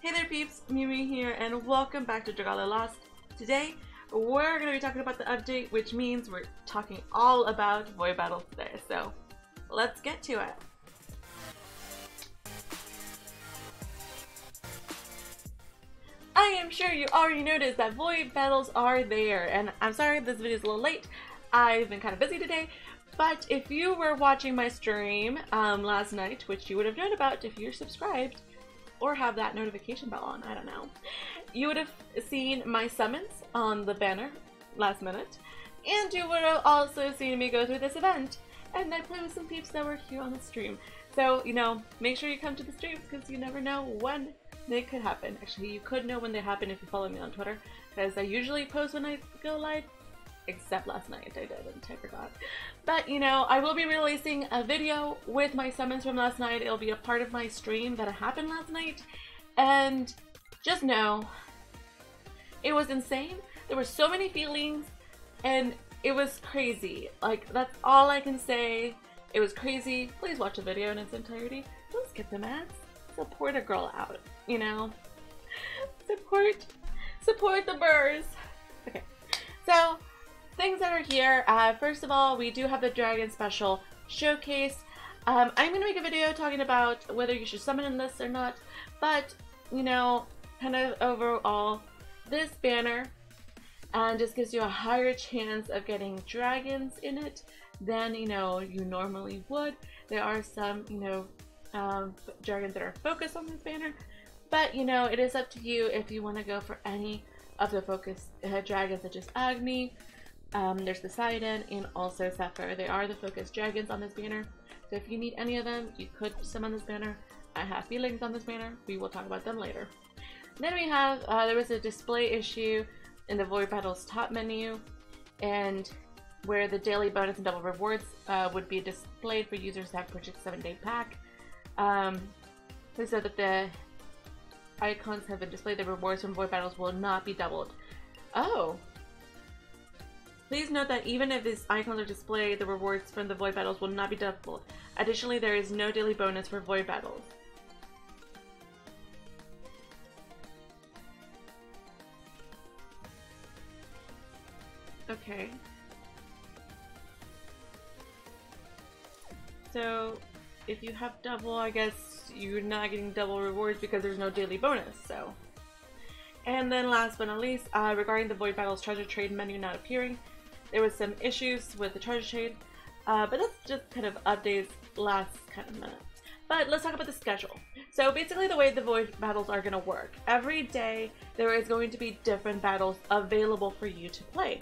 Hey there peeps, mewmew here and welcome back to Dragalia Lost. Today we're going to be talking about the update, which means we're talking all about void battles today, so let's get to it. I am sure you already noticed that void battles are there, and I'm sorry this video is a little late. I've been kind of busy today, but if you were watching my stream last night, which you would have known about if you're subscribed, or have that notification bell on, I don't know, you would have seen my summons on the banner last minute, and you would have also seen me go through this event, and I play with some peeps that were here on the stream. So, you know, make sure you come to the streams because you never know when they could happen. Actually, you could know when they happen if you follow me on Twitter, because I usually post when I go live, except last night I didn't, I forgot. But, you know, I will be releasing a video with my summons from last night. It'll be a part of my stream that happened last night, and just know, it was insane. There were so many feelings, and it was crazy. Like, that's all I can say. It was crazy. Please watch the video in its entirety. Don't skip the ads. Support a girl out, you know? Support the burrs. Okay, so things that are here. First of all, we do have the Dragon Special Showcase. I'm going to make a video talking about whether you should summon in this or not, but, you know, kind of overall, this banner just gives you a higher chance of getting dragons in it than, you know, you normally would. There are some, you know, dragons that are focused on this banner, but, you know, it is up to you if you want to go for any of the focus dragons such as Agni. There's Poseidon and also Sapphire. They are the focus dragons on this banner, so if you need any of them, you could summon this banner. I have feelings on this banner. We will talk about them later. Then we have, there was a display issue in the Void Battles top menu, and where the daily bonus and double rewards would be displayed for users that have purchased a 7-day pack. They said that the icons have been displayed. The rewards from Void Battles will not be doubled. Oh! Please note that even if these icons are displayed, the rewards from the Void Battles will not be doubled. Additionally, there is no daily bonus for Void Battles. Okay. So, if you have double, I guess you're not getting double rewards because there's no daily bonus, so. And then last but not least, regarding the Void Battles treasure trade menu not appearing, there was some issues with the treasure trade, but that's just kind of updates last kind of minute. But let's talk about the schedule. So basically the way the Void Battles are going to work, every day there is going to be different battles available for you to play.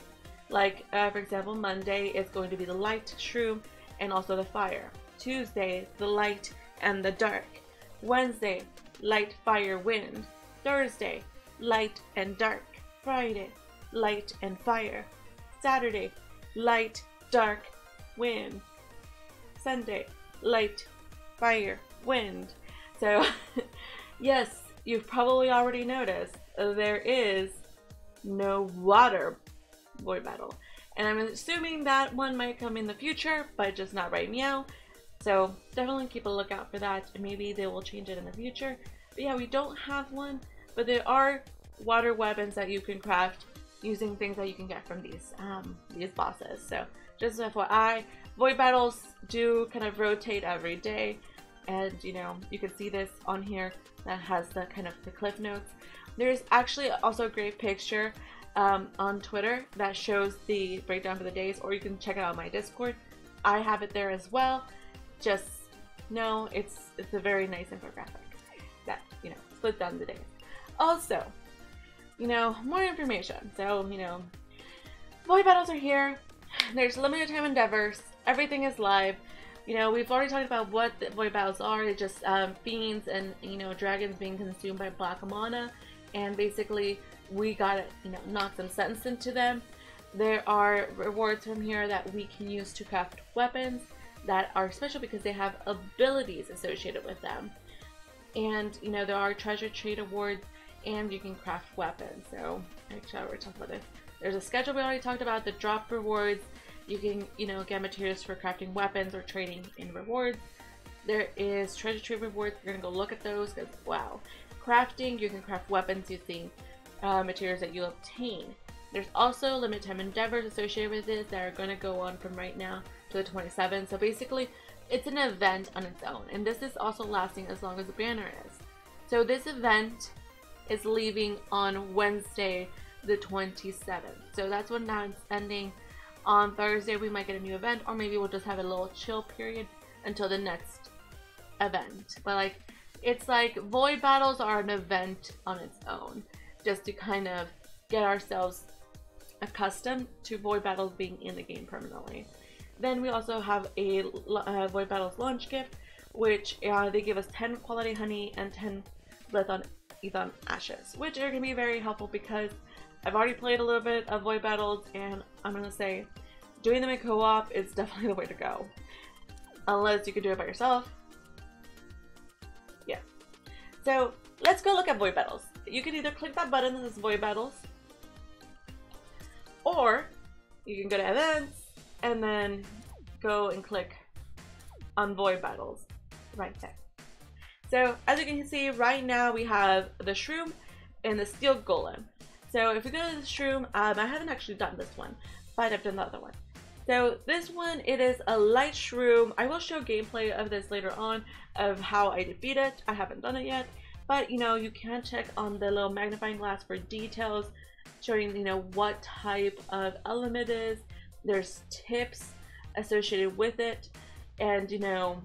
Like, for example, Monday is going to be the light, shroom, and also the fire. Tuesday, the light and the dark. Wednesday, light, fire, wind. Thursday, light and dark. Friday, light and fire. Saturday, light, dark, wind. Sunday, light, fire, wind. So, yes, you've probably already noticed there is no water void battle. And I'm assuming that one might come in the future, but just not right meow. So definitely keep a lookout for that. Maybe they will change it in the future. But yeah, we don't have one, but there are water weapons that you can craft using things that you can get from these bosses. So just FYI, void battles do kind of rotate every day, and you know, you can see this on here that has the kind of the cliff notes. There's actually also a great picture on Twitter that shows the breakdown for the days, or you can check it out on my Discord. I have it there as well. Just know it's a very nice infographic that, you know, split down the days. Also, you know, more information. So, you know, void battles are here. There's limited time endeavors. Everything is live. You know, we've already talked about what the void battles are. It's just fiends and, you know, dragons being consumed by black mana, and basically we gotta, you know, knock some sense into them. There are rewards from here that we can use to craft weapons that are special because they have abilities associated with them. And, you know, there are treasure trade awards, and you can craft weapons. So actually we're talking about this. There's a schedule we already talked about, the drop rewards. You can, you know, get materials for crafting weapons or trading in rewards. There is treasure trade rewards. We're gonna go look at those because wow, crafting, you can craft weapons using materials that you obtain. There's also limited time endeavors associated with this that are going to go on from right now to the 27th. So basically, it's an event on its own, and this is also lasting as long as the banner is. So this event is leaving on Wednesday the 27th. So that's when that's ending. On Thursday we might get a new event, or maybe we'll just have a little chill period until the next event. But like, it's like void battles are an event on its own, just to kind of get ourselves accustomed to void battles being in the game permanently. Then we also have a void battles launch gift, which they give us 10 quality honey and 10 Lethon Ethon ashes, which are going to be very helpful because I've already played a little bit of void battles, and I'm going to say doing them in co-op is definitely the way to go. Unless you can do it by yourself. Yeah. So let's go look at void battles. You can either click that button that says void battles, or you can go to events and then go and click on void battles right there. So as you can see right now, we have the shroom and the steel golem. So if we go to the shroom, I haven't actually done this one, but I've done the other one. So this one, it is a light shroom. I will show gameplay of this later on of how I defeat it. I haven't done it yet, but you know, you can check on the little magnifying glass for details showing, you know, what type of element it is. There's tips associated with it, and you know,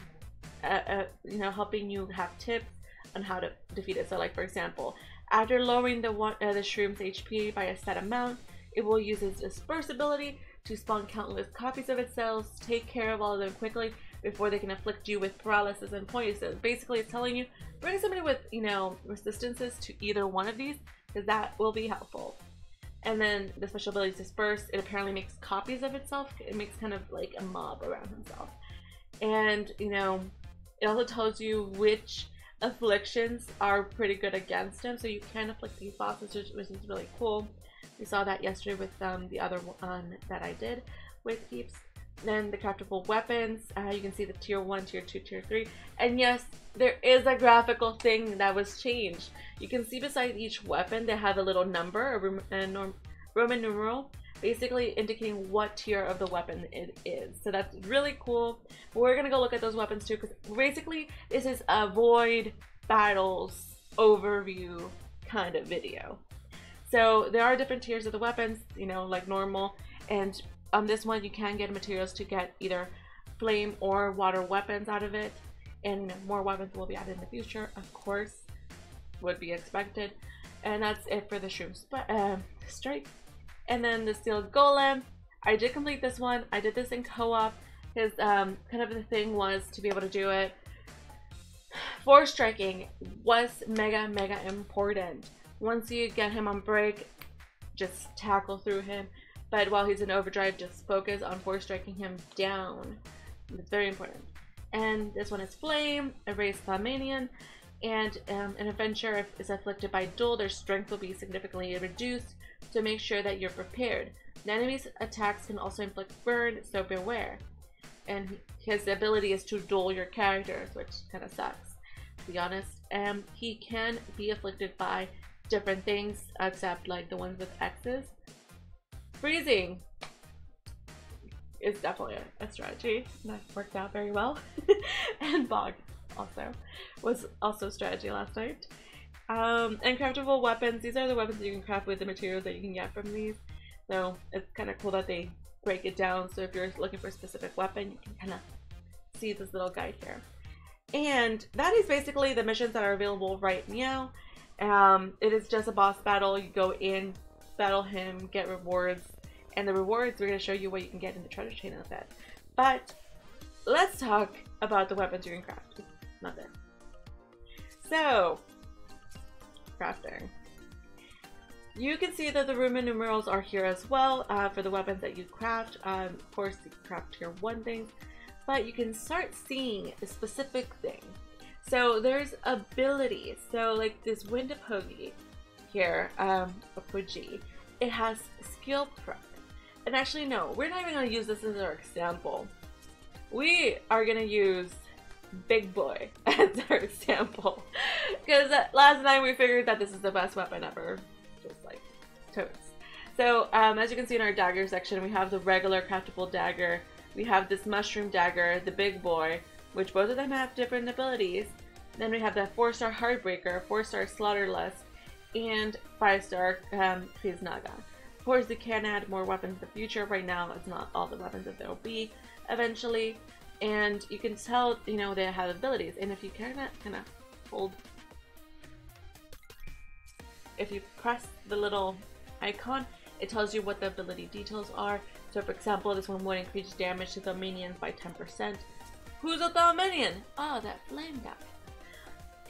helping you have tips on how to defeat it. So like, for example, after lowering the shroom's HP by a set amount, it will use its disperse ability to spawn countless copies of itself. Take care of all of them quickly before they can afflict you with paralysis and poison. Basically, it's telling you bring somebody with, you know, resistances to either one of these, because that will be helpful. And then the special ability disperse, it apparently makes copies of itself. It makes kind of like a mob around himself. And you know, it also tells you which afflictions are pretty good against him, so you can afflict these bosses, which is really cool. We saw that yesterday with the other one that I did with Peeps. Then the craftable weapons, you can see the tier 1, tier 2, tier 3, and yes, there is a graphical thing that was changed. You can see beside each weapon they have a little number, a Roman numeral, basically indicating what tier of the weapon it is. So that's really cool. We're gonna go look at those weapons too, because basically this is a void battles overview kind of video. So there are different tiers of the weapons, you know, like normal, and on this one you can get materials to get either flame or water weapons out of it, and more weapons will be added in the future, of course, would be expected. And that's it for the shroom strike. And then the steel golem, I did complete this one. I did this in co-op. His kind of the thing was to be able to do it. Force striking was mega important. Once you get him on break, just tackle through him. But while he's in overdrive, just focus on force striking him down. It's very important. And this one is flame, erase Flamanian, and an adventurer is afflicted by duel, their strength will be significantly reduced. So make sure that you're prepared. The enemy's attacks can also inflict burn, so beware. And his ability is to duel your characters, which kind of sucks, to be honest. He can be afflicted by different things, except like the ones with X's. Freezing is definitely a strategy, and that worked out very well. And Bog also was also strategy last night. And craftable weapons, these are the weapons you can craft with the materials that you can get from these. So it's kind of cool that they break it down, so if you're looking for a specific weapon, you can kind of see this little guide here. And that is basically the missions that are available right now. It is just a boss battle. You go in, battle him, get rewards, and the rewards, we're going to show you what you can get in the treasure chain in a bit. But let's talk about the weapons you can craft. Not there. So crafting. You can see that the Roman numerals are here as well for the weapons that you craft. Of course, you can craft tier 1 things, but you can start seeing a specific thing. So there's abilities. So like this Wind of Hoagie here, Opuji, it has skill perk. And actually, no, we're not even going to use this as our example. We are going to use Big Boy as our example. Because last night we figured that this is the best weapon ever. Just like totes. So as you can see in our dagger section, we have the regular craftable dagger. We have this mushroom dagger, the Big Boy, which both of them have different abilities. Then we have the 4-star Heartbreaker, 4-star Slaughterlust, and 5-star Kriznaga. Of course, you can add more weapons in the future. Right now, it's not all the weapons that there will be eventually. And you can tell, you know, they have abilities. And if you kind of hold, if you press the little icon, it tells you what the ability details are. So for example, this one would increase damage to the minions by 10%. Who's a thumb minion? Oh, that flame guy.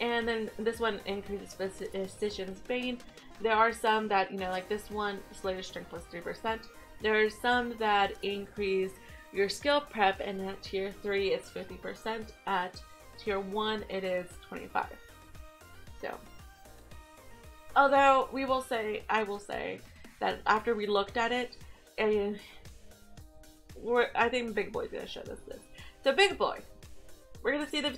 And then this one increases Physician's Bane. There are some that, you know, like this one, Slayer Strength plus 3%. There are some that increase your skill prep, and at tier 3 it's 50%. At tier 1 it is 25%. So, although I will say that after we looked at it, and I think Big Boy's gonna show us this. So Big Boy, we're gonna see the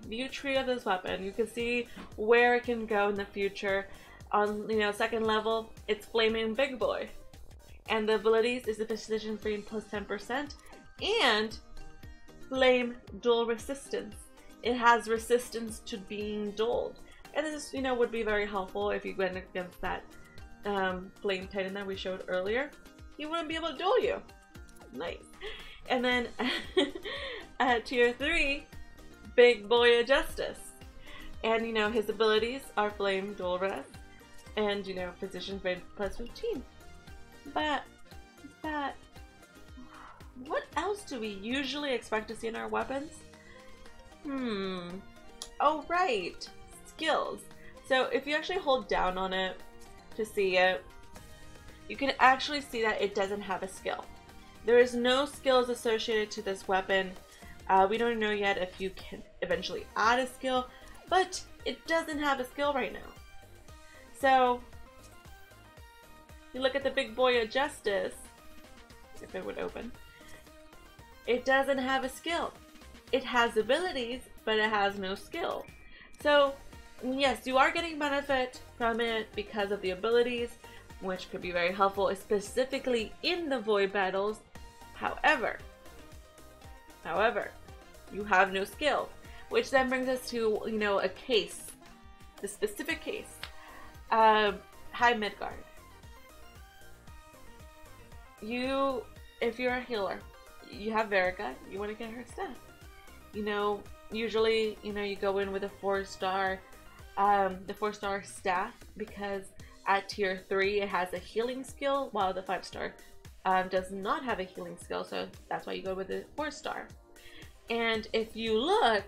view tree of this weapon. You can see where it can go in the future. On, you know, second level, it's Flaming Big Boy, and the abilities is the Precision Flame plus 10%, and Flame Dual Resistance. It has resistance to being dulled, and this, you know, would be very helpful if you went against that Flame Titan that we showed earlier. He wouldn't be able to duel you. Nice. And then at tier 3, Big Boy of Justice, and you know, his abilities are Flame Dual Rest, and you know, Physician Flame plus 15. But what else do we usually expect to see in our weapons? Oh right, skills. So if you actually hold down on it to see it, you can actually see that it doesn't have a skill. There is no skills associated to this weapon. We don't know yet if you can eventually add a skill, but it doesn't have a skill right now. So you look at the Big Boy of Justice, if it would open, it doesn't have a skill. It has abilities, but it has no skill. So yes, you are getting benefit from it because of the abilities, which could be very helpful, specifically in the void battles. However, you have no skill, which then brings us to, you know, a case, the specific case, High Midgard. If you're a healer, you have Verica, you want to get her stuff. You know, usually, you know, you go in with a 4-star, the 4-star staff, because at tier 3 it has a healing skill, while the 5-star does not have a healing skill, so that's why you go with the 4-star. And if you look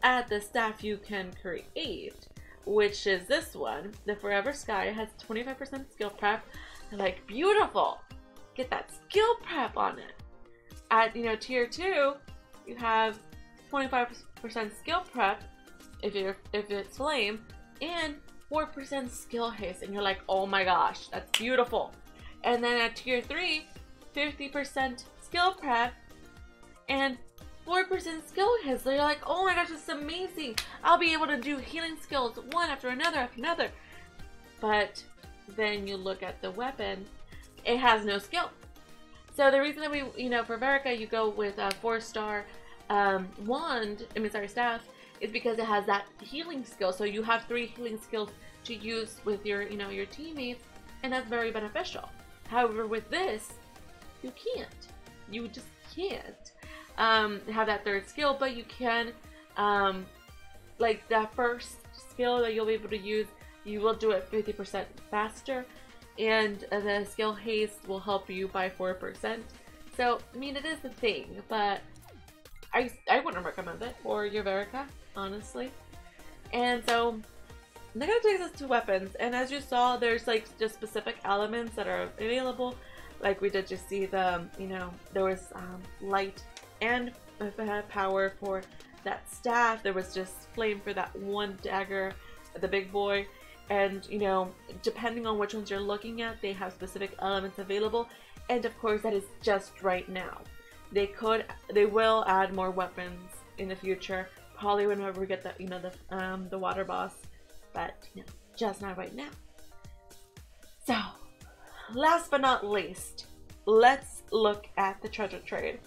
at the staff you can create, which is this one, the Forever Sky, has 25% skill prep. Like, beautiful! Get that skill prep on it. At, you know, tier 2, you have 25% skill prep if it's flame, and 4% skill haste, and you're like, oh my gosh, that's beautiful. And then at tier 3, 50% skill prep and 4% skill haste. So you're like, oh my gosh, this is amazing. I'll be able to do healing skills one after another after another. But then you look at the weapon, it has no skill. So the reason that we, you know, for Verica, you go with a 4-star staff, is because it has that healing skill. So you have 3 healing skills to use with your, you know, your teammates, and that's very beneficial. However, with this, you can't. You just can't have that 3rd skill, but you can, like that first skill that you'll be able to use, you will do it 50% faster, and the skill haste will help you by 4%. So, I mean, it is a thing, but I wouldn't recommend it for your Verica, honestly. And so, that kind of takes us to weapons, and as you saw, there's like just specific elements that are available. Like we did just see the, you know, there was light and power for that staff. There was just flame for that one dagger, the Big Boy. And, you know, depending on which ones you're looking at, they have specific elements available. And of course, that is just right now. They will add more weapons in the future, Probably whenever we get the, you know, the water boss, but you know, just not right now. So, last but not least, let's look at the treasure trade.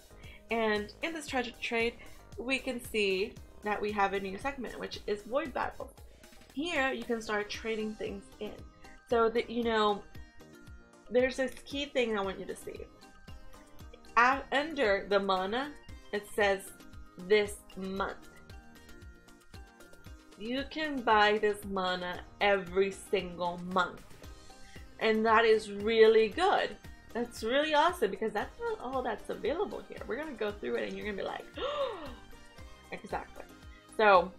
And in this treasure trade, we can see that we have a new segment, which is void battles. Here, you can start trading things in. So that, you know, there's this key thing I want you to see. Under the mana, it says this month. You can buy this mana every single month. And that is really good. That's really awesome because that's not all that's available here. We're going to go through it and you're going to be like, oh, exactly. So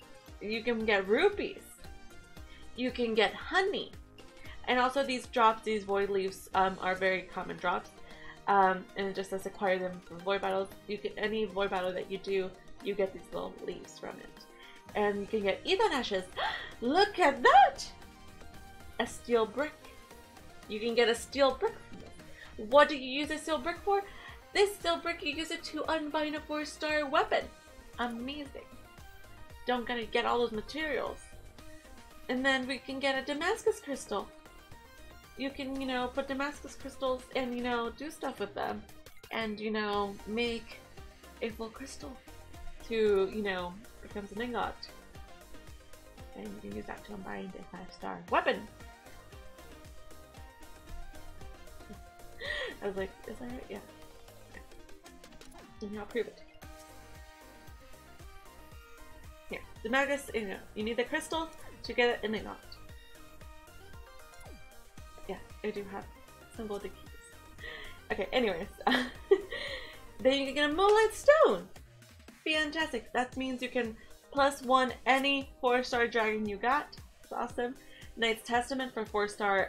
you can get rupees. You can get honey. And also these drops, these void leaves are very common drops. And it just says acquire them from void battles. You can, any void battle that you do, you get these little leaves from it. And you can get Ethan ashes. Look at that! A steel brick. You can get a steel brick from it. What do you use a steel brick for? This steel brick, you use it to unbind a 4-star weapon. Amazing. Don't gotta get all those materials. And then we can get a Damascus crystal. You can, you know, put Damascus crystals and, you know, do stuff with them. And, you know, make a full crystal to, you know, becomes an ingot. And you can use that to unbind a 5-star weapon. I was like, is that right? Yeah. And I'll prove it. Here, the Magus, you know, you need the crystal to get an ingot. Yeah, I do have some golden keys. Okay, anyways. Then you can get a Moonlight Stone. Fantastic. That means you can +1 any 4-star dragon you got. It's awesome. Knight's Testament for 4-star,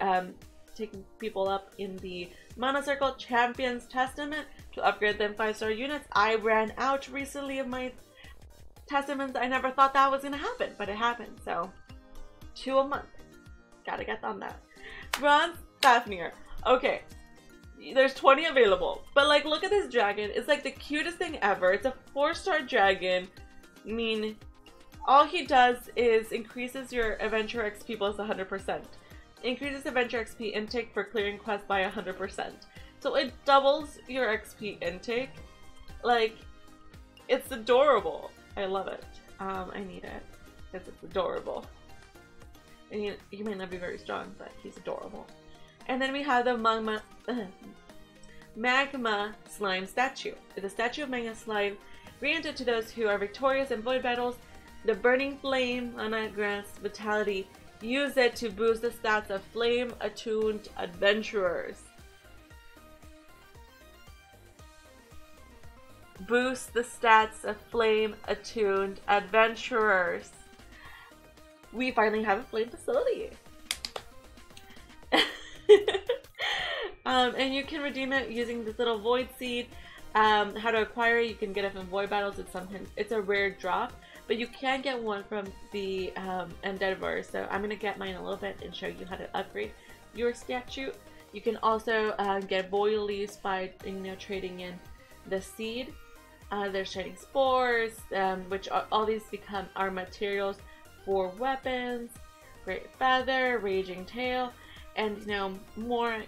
taking people up in the Mana Circle. Champion's Testament to upgrade them 5-star units. I ran out recently of my Testaments. I never thought that was gonna happen, but it happened. So 2 a month. Gotta get on that. Bronze Fafnir. Okay. There's 20 available, but like, look at this dragon. It's like the cutest thing ever. It's a 4-star dragon. I mean, all he does is increases your adventure XP plus 100%. Increases adventure XP intake for clearing quests by 100%. So it doubles your XP intake. Like, it's adorable. I love it. I need it because it's adorable. And he may not be very strong, but he's adorable. And then we have the Magma Slime statue. The statue of Magma Slime granted to those who are victorious in void battles. The Burning Flame Anagrass Vitality. Use it to boost the stats of flame-attuned adventurers. Boost the stats of flame-attuned adventurers. We finally have a flame facility. And you can redeem it using this little void seed. How to acquire it, you can get it from void battles. It's a rare drop, but you can get one from the Endeavor. So I'm gonna get mine in a little bit and show you how to upgrade your statue. You can also get void leaves by, you know, trading in the seed. There's trading spores, which are, all these become our materials for weapons. Great Feather, Raging Tail, and more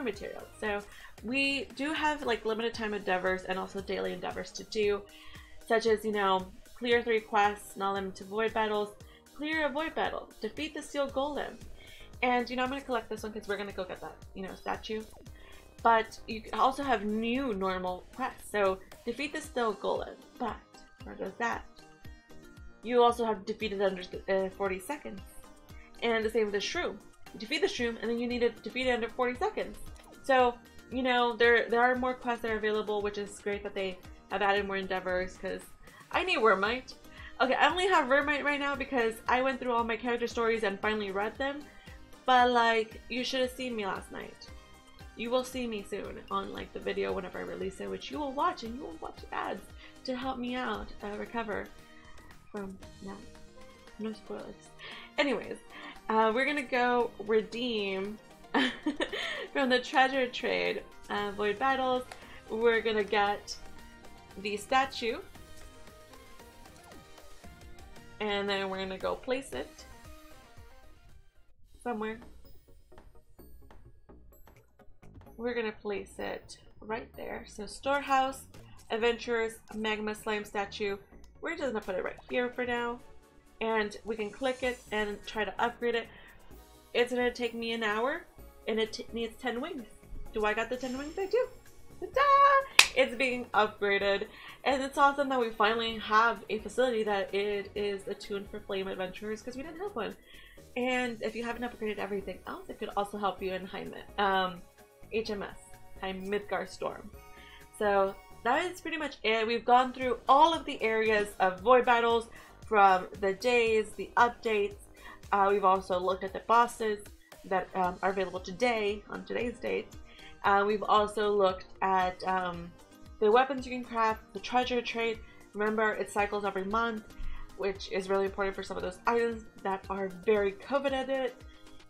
materials. So we do have like limited time endeavors and also daily endeavors to do, such as clear 3 quests, not limited to void battles, clear a void battle, defeat the steel golem, and I'm gonna collect this one because we're gonna go get that statue. But you also have new normal quests. So defeat the steel golem, but where goes that? You also have defeated under 40 seconds, and the same with the shroom. Defeat the shroom, and then you need to defeat it under 40 seconds. So there are more quests that are available, which is great that they have added more endeavors, because I need Wormite. Okay, I only have Wormite right now because I went through all my character stories and finally read them, but like, you should have seen me last night. You will see me soon on like the video whenever I release it, which you will watch, and you will watch ads to help me out recover from no spoilers. Anyways, we're gonna go redeem from the treasure trade void battles. We're gonna get the statue, And then we're gonna go place it somewhere. We're gonna place it right there. So storehouse, adventurers, magma slime statue. We're just gonna put it right here for now. And we can click it and try to upgrade it. It's gonna take me an hour and it needs 10 wings. Do I got the 10 wings? I do. Ta-da! It's being upgraded. And it's awesome that we finally have a facility that it is attuned for flame adventurers because we didn't have one. And if you haven't upgraded everything else, it could also help you in HMS, High Midgar Storm. So that is pretty much it. We've gone through all of the areas of void battles from the days, the updates. We've also looked at the bosses that are available today, on today's date. We've also looked at the weapons you can craft, the treasure trade. Remember, it cycles every month, which is really important for some of those items that are very coveted.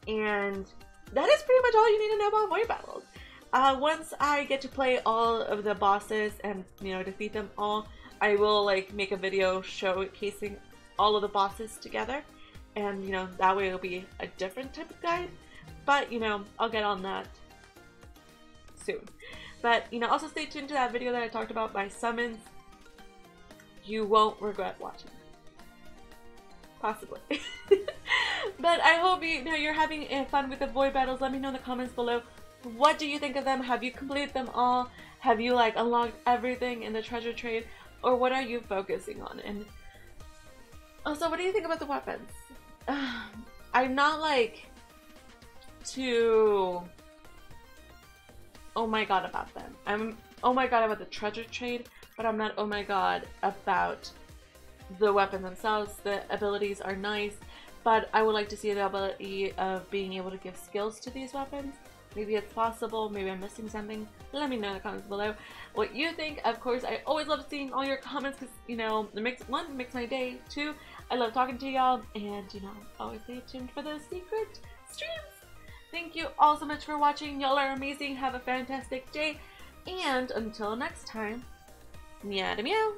And that is pretty much all you need to know about void battles. Once I get to play all of the bosses and, you know, defeat them all, I will like make a video showcasing all of the bosses together. And, you know, that way it'll be a different type of guide. But, you know, I'll get on that soon. But, you know, also stay tuned to that video that I talked about my summons. You won't regret watching. Possibly. But I hope you're having fun with the void battles. Let me know in the comments below. What do you think of them? Have you completed them all? Have you like unlocked everything in the treasure trade? Or what are you focusing on? And also, what do you think about the weapons? I'm not like too oh my god about them. I'm oh my god about the treasure trade, but I'm not oh my god about the weapons themselves. The abilities are nice, but I would like to see the ability of being able to give skills to these weapons. Maybe it's possible, maybe I'm missing something. Let me know in the comments below what you think. Of course, I always love seeing all your comments because, you know, it makes my day. 2, I love talking to y'all, and, you know, always stay tuned for those secret streams. Thank you all so much for watching. Y'all are amazing. Have a fantastic day, and until next time, meow to meow.